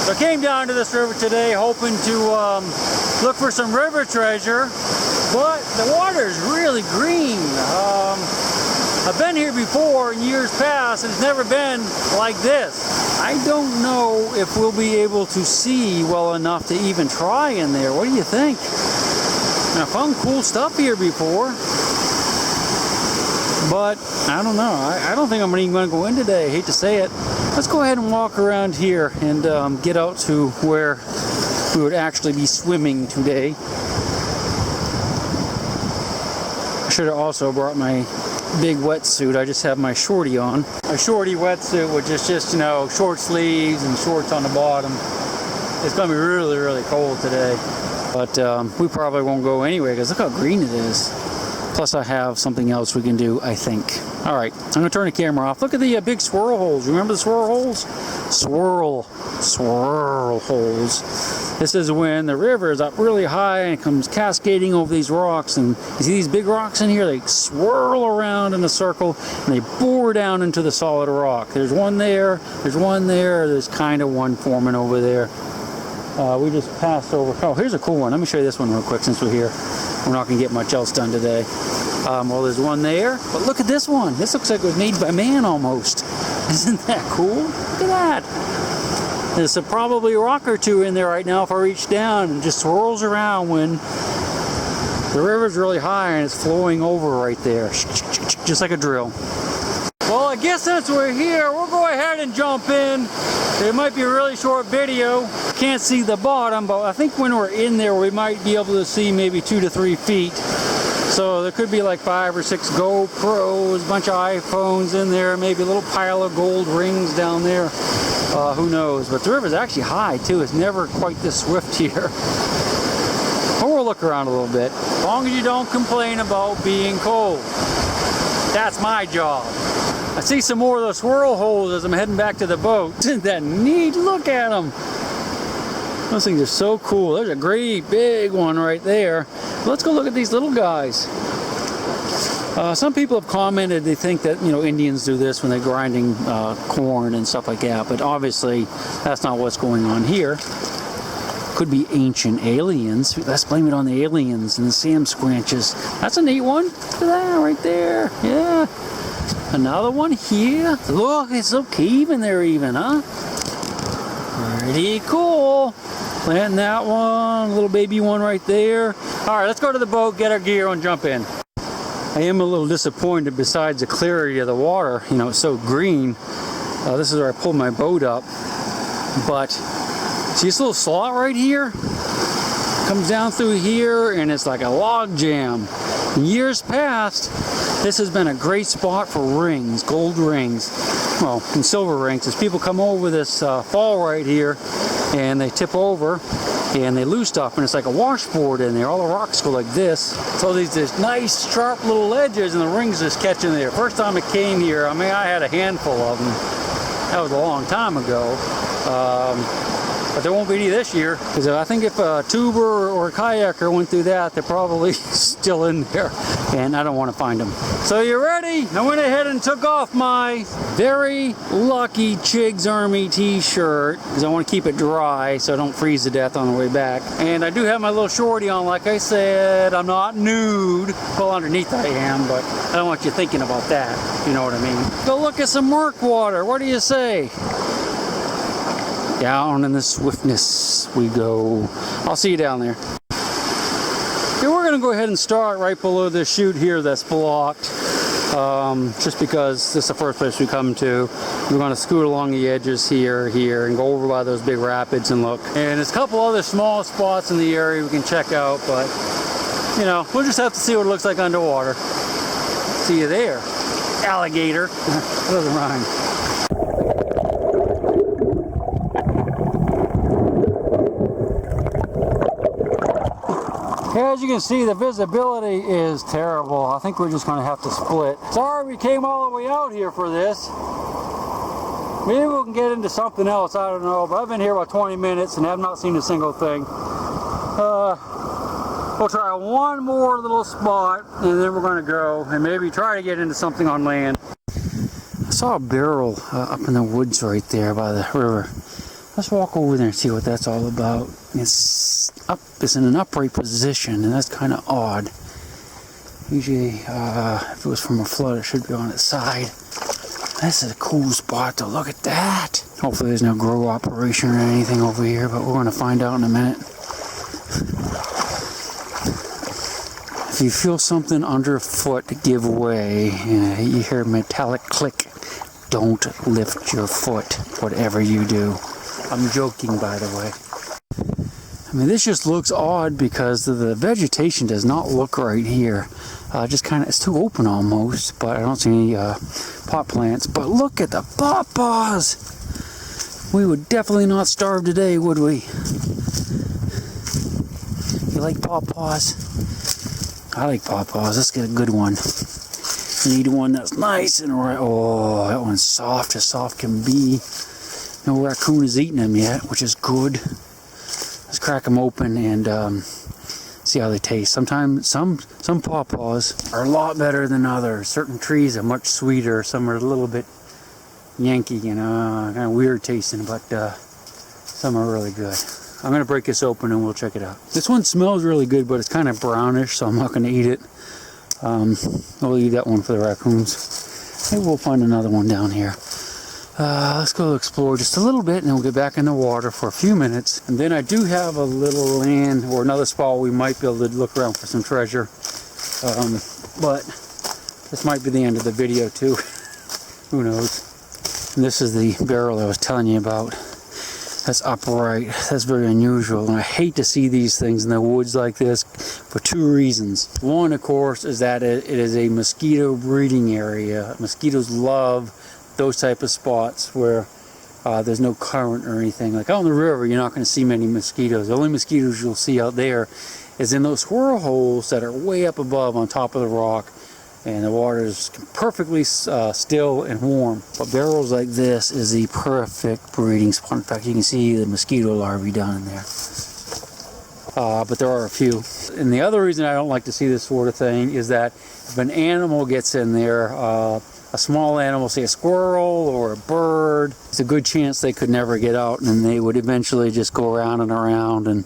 So I came down to this river today hoping to look for some river treasure, but the water is really green. I've been here before in years past and it's never been like this. I don't know if we'll be able to see well enough to even try in there. What do you think? I found cool stuff here before, but I don't know. I don't think I'm even going to go in today. I hate to say it. Let's go ahead and walk around here and get out to where we would actually be swimming today. I should have also brought my big wetsuit. I just have my shorty on. A shorty wetsuit, which is just, you know, short sleeves and shorts on the bottom. It's going to be really, really cold today. But we probably won't go anyway because look how green it is. Plus I have something else we can do, I think. Alright, I'm going to turn the camera off. Look at the big swirl holes. Remember the swirl holes? Swirl holes. This is when the river is up really high and it comes cascading over these rocks. And you see these big rocks in here? They swirl around in a circle and they bore down into the solid rock. There's one there, there's one there, there's kind of one forming over there. We just passed over. Oh, here's a cool one. Let me show you this one real quick since we're here. We're not going to get much else done today. Well, there's one there. But look at this one. This looks like it was made by man almost. Isn't that cool? Look at that. There's probably a rock or two in there right now if I reach down and just swirls around when the river's really high and it's flowing over right there. Just like a drill. Well, I guess since we're here, we'll go ahead and jump in. It might be a really short video. Can't see the bottom, but I think when we're in there, we might be able to see maybe 2 to 3 feet. So there could be like 5 or 6 GoPros, a bunch of iPhones in there, maybe a little pile of gold rings down there. Who knows? But the river's actually high too. It's never quite this swift here. But we'll look around a little bit. As long as you don't complain about being cold. That's my job. I see some more of those swirl holes as I'm heading back to the boat. Isn't that neat? Look at them. Those things are so cool. There's a great big one right there. Let's go look at these little guys. Some people have commented they think that, you know, Indians do this when they're grinding corn and stuff like that, but obviously that's not what's going on here. Could be ancient aliens. Let's blame it on the aliens and the Sam Squanches. That's a neat one. Look at that right there. Yeah. Another one here. Look, it's a cave in there even, huh? Pretty cool. Planting that one, little baby one right there. All right, let's go to the boat, get our gear, and jump in. I am a little disappointed besides the clarity of the water. You know, it's so green. This is where I pulled my boat up. But see this little slot right here? Comes down through here and it's like a log jam. In years past, this has been a great spot for rings, gold rings, well, and silver rings. As people come over this fall right here and they tip over and they lose stuff, and it's like a washboard in there. All the rocks go like this. So these nice sharp little ledges and the rings just catch in there. First time it came here, I mean, I had a handful of them. That was a long time ago. But there won't be any this year, because I think if a tuber or a kayaker went through that, they're probably still in there, and I don't want to find them. So you ready? I went ahead and took off my very lucky ChiggsArmy t-shirt, because I want to keep it dry so I don't freeze to death on the way back. And I do have my little shorty on, like I said. I'm not nude. Well, underneath I am, but I don't want you thinking about that, you know what I mean. Go look at some murk water. What do you say? Down in the swiftness we go. I'll see you down there. Okay, we're gonna go ahead and start right below this chute here that's blocked. Just because this is the first place we come to. We're gonna scoot along the edges here, and go over by those big rapids and look. And there's a couple other small spots in the area we can check out, but you know, we'll just have to see what it looks like underwater. See you there, alligator. That doesn't rhyme. As you can see, the visibility is terrible. I think we're just going to have to split. Sorry we came all the way out here for this. Maybe we can get into something else, I don't know. But I've been here about 20 minutes and have not seen a single thing. We'll try one more little spot and then we're going to go and maybe try to get into something on land. I saw a barrel up in the woods right there by the river. Let's walk over there and see what that's all about. It's in an upright position, and that's kind of odd. Usually, if it was from a flood, it should be on its side. This is a cool spot to look at that. Hopefully there's no grow operation or anything over here, but we're going to find out in a minute. If you feel something underfoot give way, you hear a metallic click, don't lift your foot, whatever you do. I'm joking, by the way. I mean, this just looks odd because the vegetation does not look right here. Just kind of, it's too open almost, but I don't see any pot plants. But look at the pawpaws! We would definitely not starve today, would we? You like pawpaws? I like pawpaws. Let's get a good one. You need one that's nice and right. Oh, that one's soft as soft can be. No raccoon has eaten them yet, which is good. Let's crack them open and see how they taste. Sometimes some pawpaws are a lot better than others. Certain trees are much sweeter. Some are a little bit Yankee, you know, kind of weird tasting, but some are really good. I'm gonna break this open and we'll check it out. This one smells really good, but it's kind of brownish, so I'm not gonna eat it. I'll leave that one for the raccoons. Maybe we'll find another one down here. Let's go explore just a little bit and then we'll get back in the water for a few minutes. And then I do have a little land or another spot we might be able to look around for some treasure. But this might be the end of the video too. Who knows? And this is the barrel I was telling you about. That's upright. That's very unusual. And I hate to see these things in the woods like this for two reasons. One, of course, is that it is a mosquito breeding area. Mosquitoes love those type of spots where there's no current or anything. Like out on the river, you're not going to see many mosquitoes. The only mosquitoes you'll see out there is in those swirl holes that are way up above on top of the rock, and the water is perfectly still and warm. But barrels like this is the perfect breeding spot. In fact, you can see the mosquito larvae down in there. But there are a few. And the other reason I don't like to see this sort of thing is that if an animal gets in there, a small animal, say a squirrel or a bird, it's a good chance they could never get out and they would eventually just go around and around and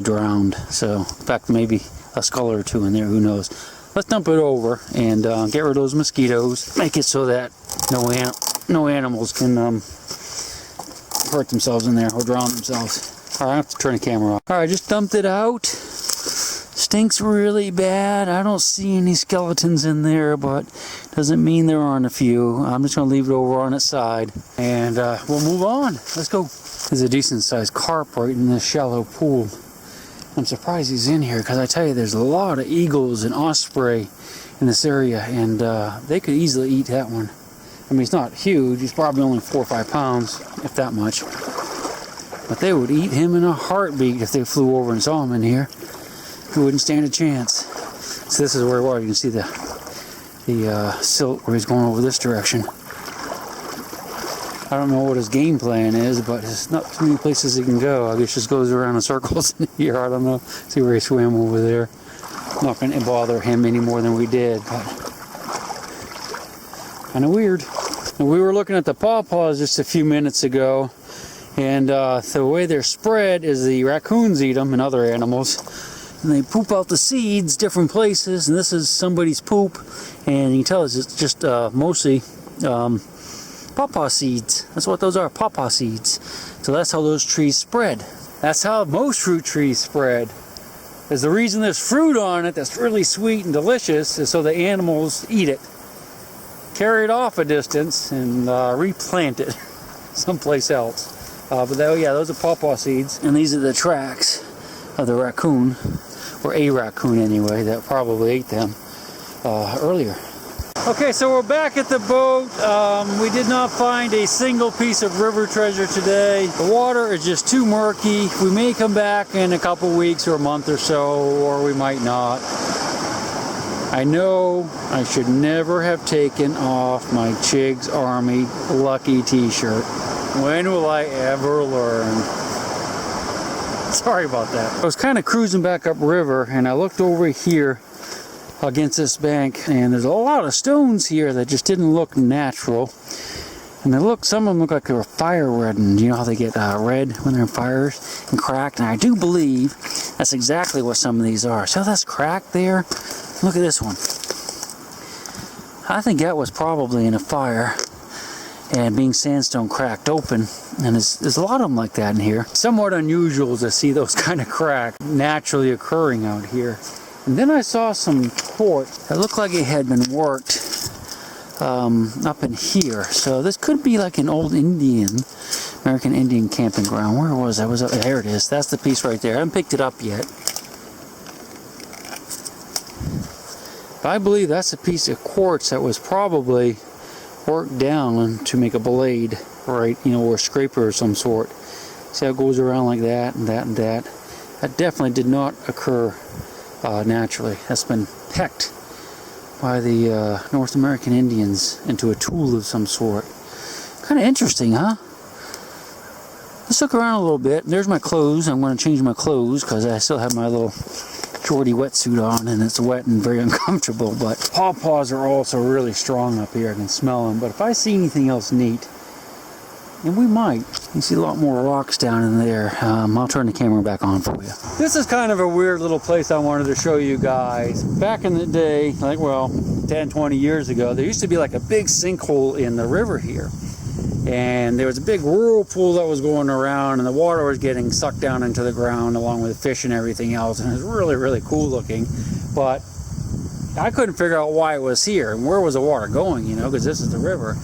drown. So, in fact, maybe a skull or two in there, who knows. Let's dump it over and get rid of those mosquitoes. Make it so that no animals can hurt themselves in there or drown themselves. All right, I have to turn the camera off. All right, just dumped it out. Stinks really bad. I don't see any skeletons in there, but doesn't mean there aren't a few. I'm just gonna leave it over on its side and we'll move on. Let's go. There's a decent sized carp right in this shallow pool. I'm surprised he's in here because I tell you there's a lot of eagles and osprey in this area, and they could easily eat that one. I mean, it's not huge. He's probably only 4 or 5 pounds, if that much. But they would eat him in a heartbeat if they flew over and saw him in here. He wouldn't stand a chance. So this is where you can see the silt where he's going over this direction. I don't know what his game plan is, but there's not too many places he can go. I guess just goes around in circles in here. I don't know. See where he swam over there. Not going to bother him any more than we did, but kind of weird. And we were looking at the pawpaws just a few minutes ago, and the way they're spread is the raccoons eat them and other animals, and they poop out the seeds different places. And this is somebody's poop, and you can tell it's just mostly pawpaw seeds. That's what those are, pawpaw seeds. So that's how those trees spread. That's how most fruit trees spread. Is the reason there's fruit on it that's really sweet and delicious is so the animals eat it, carry it off a distance, and replant it someplace else. But yeah, those are pawpaw seeds, and these are the tracks of the raccoon, or a raccoon anyway, that probably ate them earlier. Okay, so we're back at the boat. We did not find a single piece of river treasure today. The water is just too murky. We may come back in a couple weeks or a month or so, or we might not. I know I should never have taken off my ChiggsArmy Lucky t-shirt. When will I ever learn? Sorry about that. I was kind of cruising back upriver and I looked over here against this bank, and there's a lot of stones here that just didn't look natural. And some of them look like they were fire reddened. You know how they get red when they're in fires and cracked? And I do believe that's exactly what some of these are. See how that's cracked there? Look at this one. I think that was probably in a fire and being sandstone cracked open. And there's a lot of them like that in here. Somewhat unusual to see those kind of cracks naturally occurring out here. And then I saw some quartz that looked like it had been worked up in here. So this could be like an old American Indian camping ground. Where was that? There it is. That's the piece right there. I haven't picked it up yet. But I believe that's a piece of quartz that was probably worked down to make a blade, right? You know, or a scraper of some sort. See how it goes around like that and that and that. That definitely did not occur naturally. That's been pecked by the North American Indians into a tool of some sort. Kind of interesting, huh? Let's look around a little bit. There's my clothes. I'm going to change my clothes because I still have my little shorty wetsuit on and it's wet and very uncomfortable. But pawpaws are also really strong up here. I can smell them. But if I see anything else neat, and we might. You see a lot more rocks down in there. I'll turn the camera back on for you. This is kind of a weird little place I wanted to show you guys. Back in the day, like, well, 10, 20 years ago, there used to be like a big sinkhole in the river here. And there was a big whirlpool that was going around and the water was getting sucked down into the ground along with the fish and everything else. And it was really, really cool looking. But I couldn't figure out why it was here and where was the water going, you know, because this is the river.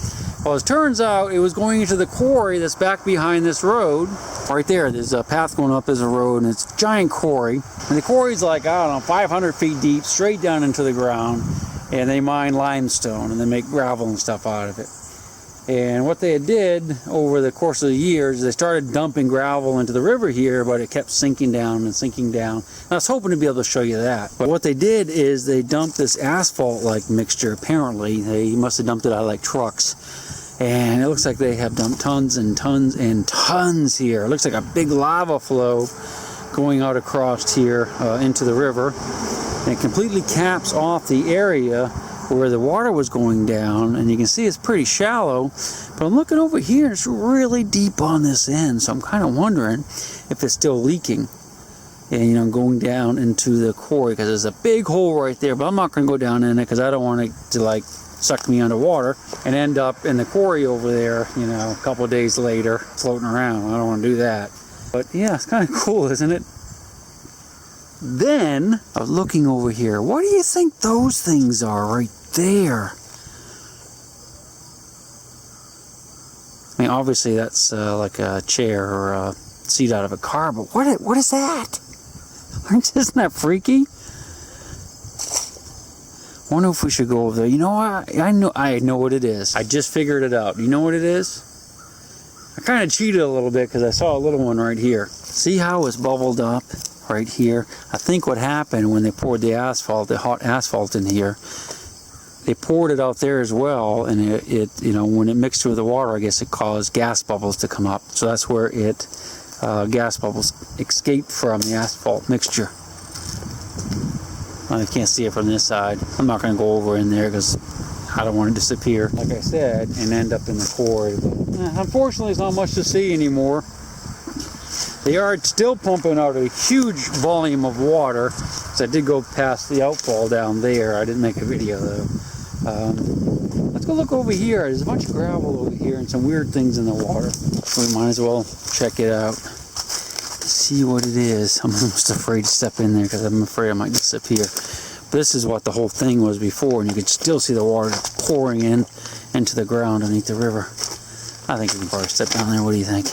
Well, as it turns out, it was going into the quarry that's back behind this road. Right there, there's a path going up as a road, and it's a giant quarry. And the quarry's like, I don't know, 500 feet deep, straight down into the ground. And they mine limestone, and they make gravel and stuff out of it. And what they did over the course of the years, they started dumping gravel into the river here, but it kept sinking down and sinking down. And I was hoping to be able to show you that. But what they did is they dumped this asphalt-like mixture, apparently. They must have dumped it out of like trucks. And it looks like they have dumped tons and tons and tons here. It looks like a big lava flow going out across here into the river. And it completely caps off the area where the water was going down. And you can see it's pretty shallow. But I'm looking over here and it's really deep on this end. So I'm kind of wondering if it's still leaking. And, you know, going down into the quarry. Because there's a big hole right there. But I'm not going to go down in it because I don't want it to, like, suck me underwater and end up in the quarry over there, you know, a couple of days later floating around. I don't want to do that. But yeah, it's kind of cool, isn't it? Then I was looking over here. What do you think those things are right there? I mean, obviously that's like a chair or a seat out of a car, but what is that? Isn't that freaky? Wonder if we should go over there. You know what? I know what it is. I just figured it out. You know what it is? I kind of cheated a little bit because I saw a little one right here. See how it's bubbled up right here? I think what happened when they poured the asphalt, the hot asphalt in here, they poured it out there as well, and it you know, when it mixed with the water, I guess it caused gas bubbles to come up. So that's where gas bubbles escaped from the asphalt mixture. I can't see it from this side. I'm not going to go over in there because I don't want to disappear, like I said, and end up in the quarry. But, unfortunately, there's not much to see anymore. They are still pumping out a huge volume of water. So I did go past the outfall down there. I didn't make a video though. Let's go look over here. There's a bunch of gravel over here and some weird things in the water. We might as well check it out. See what it is. I'm almost afraid to step in there because I'm afraid I might disappear. This is what the whole thing was before, and you could still see the water pouring into the ground underneath the river. I think we can probably step down there. What do you think?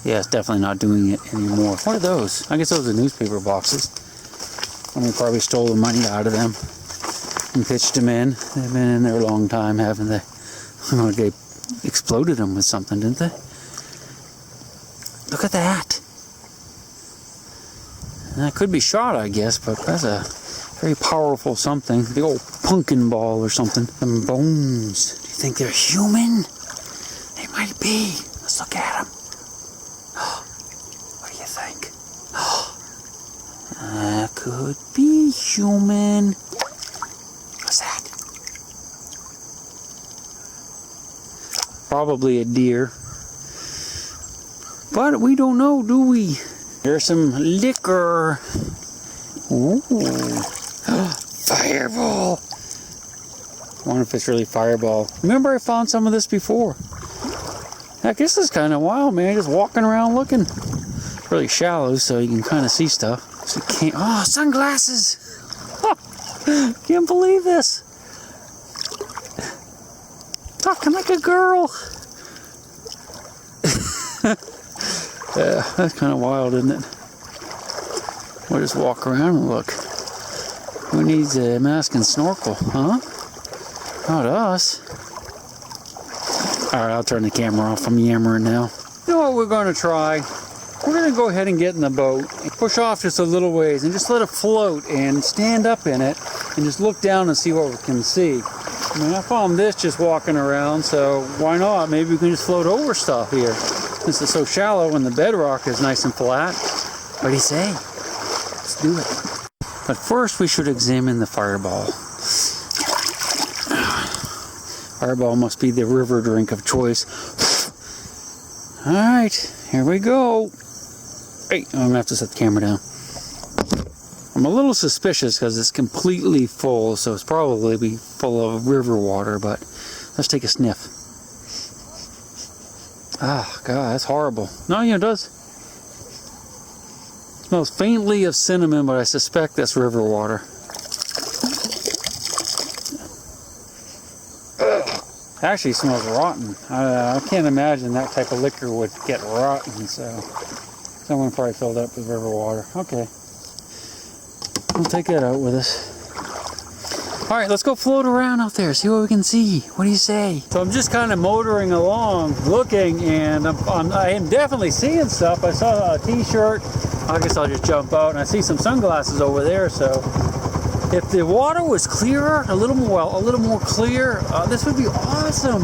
Yeah, it's definitely not doing it anymore. What are those? I guess those are newspaper boxes. And we probably stole the money out of them and pitched them in. They've been in there a long time, haven't they? I don't know, they exploded them with something, didn't they? Look at that. And that could be shot, I guess, but that's a very powerful something. The old pumpkin ball or something. Them bones. Do you think they're human? They might be. Let's look at them. What do you think? That could be human. What's that? probably a deer. But we don't know, do we? There's some liquor. Ooh. Fireball. I wonder if it's really Fireball. Remember I found some of this before. Heck, this is kind of wild, man. Just walking around looking. It's really shallow, so you can kind of see stuff. So you can't. Oh, sunglasses! Can't believe this. Talking like a girl. Yeah, that's kind of wild, isn't it? We'll just walk around and look. Who needs a mask and snorkel, huh? Not us. Alright, I'll turn the camera off. I'm yammering now. You know what we're going to try? We're going to go ahead and get in the boat, and push off just a little ways, and just let it float, and stand up in it, and just look down and see what we can see. I mean, I found this just walking around, so why not? Maybe we can just float over stuff here. This is so shallow and the bedrock is nice and flat. What do you say? Let's do it. But first we should examine the Fireball. Fireball must be the river drink of choice. Alright, here we go. Hey, I'm gonna have to set the camera down. I'm a little suspicious because it's completely full, so it's probably full of river water, but let's take a sniff. Ah, God, that's horrible. No, yeah, it does. It smells faintly of cinnamon, but I suspect that's river water. It actually smells rotten. I can't imagine that type of liquor would get rotten, so someone probably filled up with river water. Okay. We'll take that out with us. Alright, let's go float around out there, see what we can see. What do you say? So I'm just kind of motoring along, looking, and I am definitely seeing stuff. I saw a t-shirt. I guess I'll just jump out, and I see some sunglasses over there, so if the water was clearer, a little more clear, this would be awesome.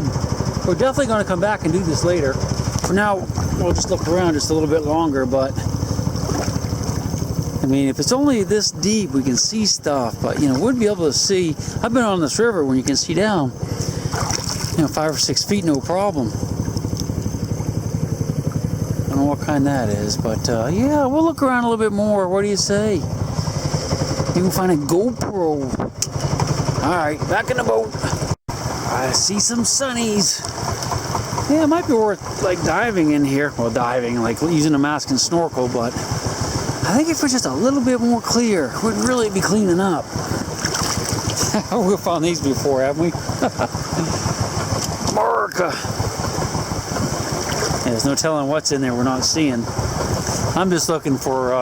We're definitely going to come back and do this later. For now, we'll just look around just a little bit longer, but I mean, if it's only this deep, we can see stuff, but, you know, we'd be able to see. I've been on this river when you can see down, you know, 5 or 6 feet, no problem. I don't know what kind that is, but, yeah, we'll look around a little bit more. What do you say? Maybe we'll find a GoPro. Alright, back in the boat. I see some sunnies. Yeah, it might be worth, like, diving in here. Well, diving, like, using a mask and snorkel, but I think if we're just a little bit more clear, we'd really be cleaning up. We've found these before, haven't we? America! Yeah, there's no telling what's in there we're not seeing. I'm just looking for,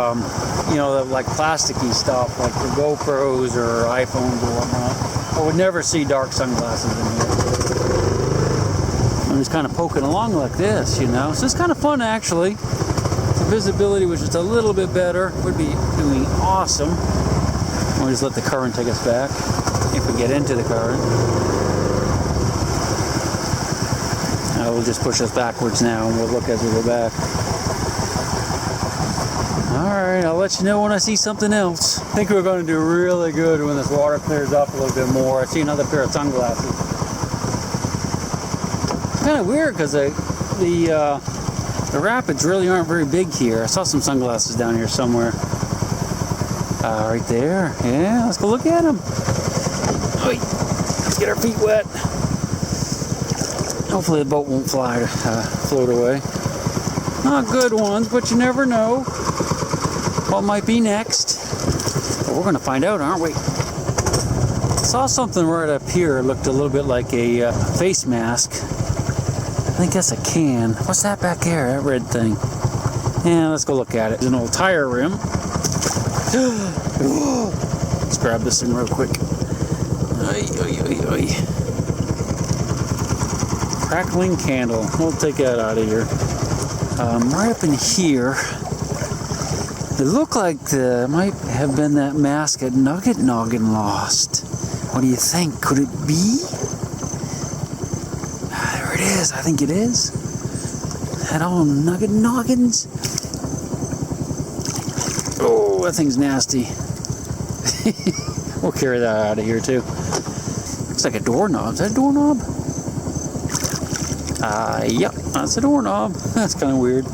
you know, like plasticky stuff, like the GoPros or iPhones or whatnot. I would never see dark sunglasses in here. I'm just kind of poking along like this, you know. So it's kind of fun, actually. Visibility was just a little bit better. Would be doing awesome. We'll just let the current take us back if we get into the current. We'll just push us backwards now, and we'll look as we go back. Alright, I'll let you know when I see something else. I think we're going to do really good when this water clears up a little bit more. I see another pair of sunglasses. It's kind of weird because the rapids really aren't very big here. I saw some sunglasses down here somewhere. Right there. Yeah, let's go look at them. Let's get our feet wet. Hopefully the boat won't float away. Not good ones, but you never know what might be next. But we're going to find out, aren't we? I saw something right up here. It looked a little bit like a face mask. I think that's a can. What's that back there? That red thing. Yeah, let's go look at it. There's an old tire rim. Let's grab this thing real quick. Crackling candle. We'll take that out of here. Right up in here, it looked like might have been that mask at Nugget Noggin lost. What do you think? Could it be? There it is. I think it is. Had all Nugget Noggins. Oh, that thing's nasty. We'll carry that out of here too. Looks like a doorknob. Is that a doorknob? Yep, that's a doorknob. That's kind of weird.